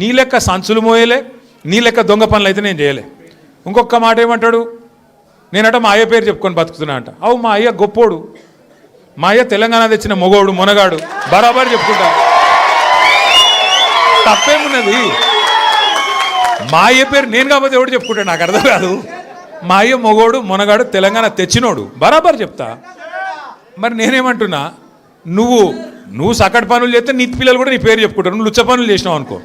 నీ లెక్క సంచులు మోయలే, నీ లెక్క దొంగ పనులు అయితే నేను చేయలే. ఇంకొక మాట ఏమంటాడు, నేనట మా అయ్య పేరు చెప్పుకొని బతుకుతున్నా అంట. అవు మా అయ్య గొప్పోడు, మా అయ్య తెలంగాణ తెచ్చిన మొగోడు మునగాడు, బరాబర్ చెప్పుకుంటా, తప్పేమున్నది. మా అయ్య పేరు నేను కాకపోతే ఎవడు చెప్పుకుంటాడు, నాకు అర్థం కాదు. మా అయ్య మొగోడు మునగాడు తెలంగాణ తెచ్చినోడు, బరాబర్ చెప్తా. మరి నేనేమంటున్నా, నువ్వు సకటి పనులు చేస్తే నీ పిల్లలు కూడా నీ పేరు చెప్పుకుంటారు. నువ్వు లుచ్చ పనులు చేసినావు అనుకో,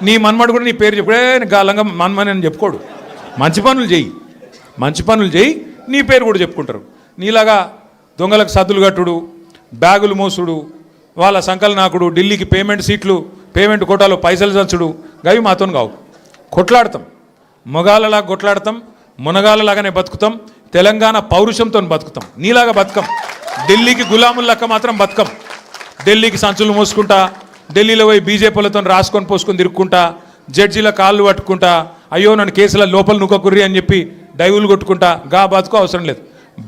నీ మన్మడు కూడా నీ పేరు చెప్పుడే గాలంగా మన్మని అని చెప్పుకోడు. మంచి పనులు చేయి, నీ పేరు కూడా చెప్పుకుంటారు. నీలాగా దొంగలకు సద్దులు కట్టుడు, బ్యాగులు మోసుడు, వాళ్ళ సంకల్ నాకుడు, ఢిల్లీకి పేమెంట్ కోటాలో పైసలు చంచుడు, గవి మాతో కావు. కొట్లాడతాం, మొగాళ్ళలాగా కొట్లాడతాం, మునగాళ్ళలాగానే బతుకుతాం, తెలంగాణ పౌరుషంతో బతుకుతాం. నీలాగా బతుకం, ఢిల్లీకి గులాములక్క మాత్రం బతుకం. ఢిల్లీకి సంచులు మోసుకుంటా, ఢిల్లీలో పోయి బీజేపీలతో రాసుకొని పోసుకొని తిరుక్కుంటా, జడ్జీల కాళ్ళు పట్టుకుంటా, అయ్యో నన్ను కేసుల లోపల నుక్కకుర్రి అని చెప్పి డైవులు కొట్టుకుంటా, గా బతుకు అవసరం లేదు.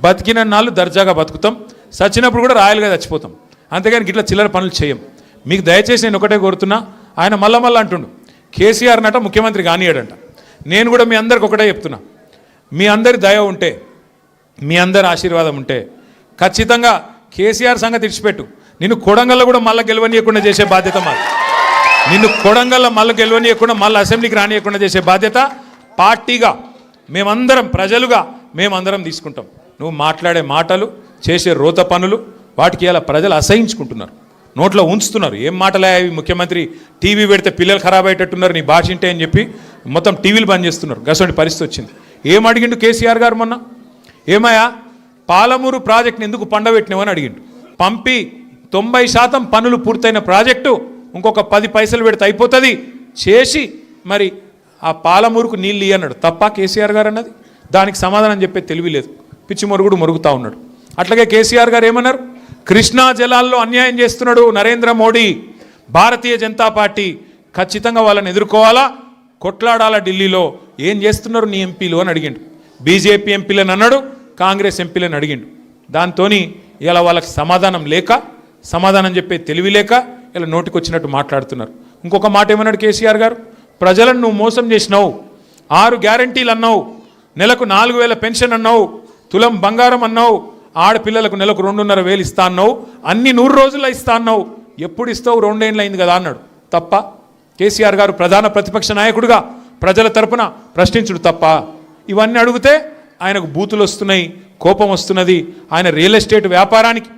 బతికిన నాళ్ళు దర్జాగా బతుకుతాం, చచ్చినప్పుడు కూడా రాయలుగా చచ్చిపోతాం. అంతేగాని ఇట్లా చిల్లర పనులు చేయం. మీకు దయచేసి నేను ఒకటే కోరుతున్నా, ఆయన మళ్ళా అంటుండు కేసీఆర్ నట ముఖ్యమంత్రి కానియాడంట. నేను కూడా మీ అందరికి ఒకటే చెప్తున్నా, మీ అందరి దయ ఉంటే, మీ అందరి ఆశీర్వాదం ఉంటే ఖచ్చితంగా కేసీఆర్ సంగతి ఇడిచిపెట్టు, నిన్ను కొడంగల్లో కూడా మళ్ళీ గెలవనీయకుండా చేసే బాధ్యత మాది. నిన్ను కొడంగల్లో మళ్ళీ గెలవనీయకుండా మళ్ళీ అసెంబ్లీకి రానియకుండా చేసే బాధ్యత పార్టీగా మేమందరం, ప్రజలుగా మేమందరం తీసుకుంటాం. నువ్వు మాట్లాడే మాటలు, చేసే రోత పనులు, వాటికి ఇలా ప్రజలు అసహించుకుంటున్నారు, నోట్లో ఉంచుతున్నారు. ఏం మాటలే అవి, ముఖ్యమంత్రి టీవీ పెడితే పిల్లలు ఖరాబ్ అయ్యేటట్టున్నారు నీ భాష ఇంటే అని చెప్పి మొత్తం టీవీలు బంద్ చేస్తున్నారు. గసంటి పరిస్థితి వచ్చింది. ఏం అడిగిండు కేసీఆర్ గారు మొన్న, ఏమయ్యా పాలమూరు ప్రాజెక్ట్ని ఎందుకు పండబెట్టినావని అడిగిండు. పంపి 90% పనులు పూర్తయిన ప్రాజెక్టు ఇంకొక 10 పైసలు పెడితే అయిపోతుంది చేసి మరి ఆ పాలమూరుకు నీళ్ళు ఇయ్యన్నాడు. తప్ప కేసీఆర్ గారు అన్నది? దానికి సమాధానం చెప్పే తెలివి లేదు, పిచ్చి మొరుగుడు మొరుగుతూ ఉన్నాడు. అట్లాగే కేసీఆర్ గారు ఏమన్నారు, కృష్ణా జలాల్లో అన్యాయం చేస్తున్నాడు నరేంద్ర మోడీ, భారతీయ జనతా పార్టీ ఖచ్చితంగా వాళ్ళని ఎదుర్కోవాలా, కొట్లాడాలా, ఢిల్లీలో ఏం చేస్తున్నారు నీ ఎంపీలు అని అడిగిండు. బీజేపీ ఎంపీలను అన్నాడు, కాంగ్రెస్ ఎంపీలను అడిగిండు. దాంతో ఇలా వాళ్ళకి సమాధానం చెప్పే తెలివి లేక ఇలా నోటికి వచ్చినట్టు మాట్లాడుతున్నారు. ఇంకొక మాట ఏమన్నాడు కేసీఆర్ గారు, ప్రజలను నువ్వు మోసం చేసినావు, 6 గ్యారంటీలు అన్నావు, నెలకు 4,000 పెన్షన్ అన్నావు, తులం బంగారం అన్నావు, ఆడపిల్లలకు నెలకు 2,500 ఇస్తా అన్నావు, అన్ని 100 రోజుల్లో ఇస్తా అన్నావు, ఎప్పుడు ఇస్తావు, 2 ఏళ్ళు అయింది కదా అన్నాడు. తప్ప కేసీఆర్ గారు ప్రధాన ప్రతిపక్ష నాయకుడిగా ప్రజల తరపున ప్రశ్నించుడు తప్ప? ఇవన్నీ అడిగితే ఆయనకు బూతులు వస్తున్నాయి, కోపం వస్తున్నది. ఆయన రియల్ ఎస్టేట్ వ్యాపారానికి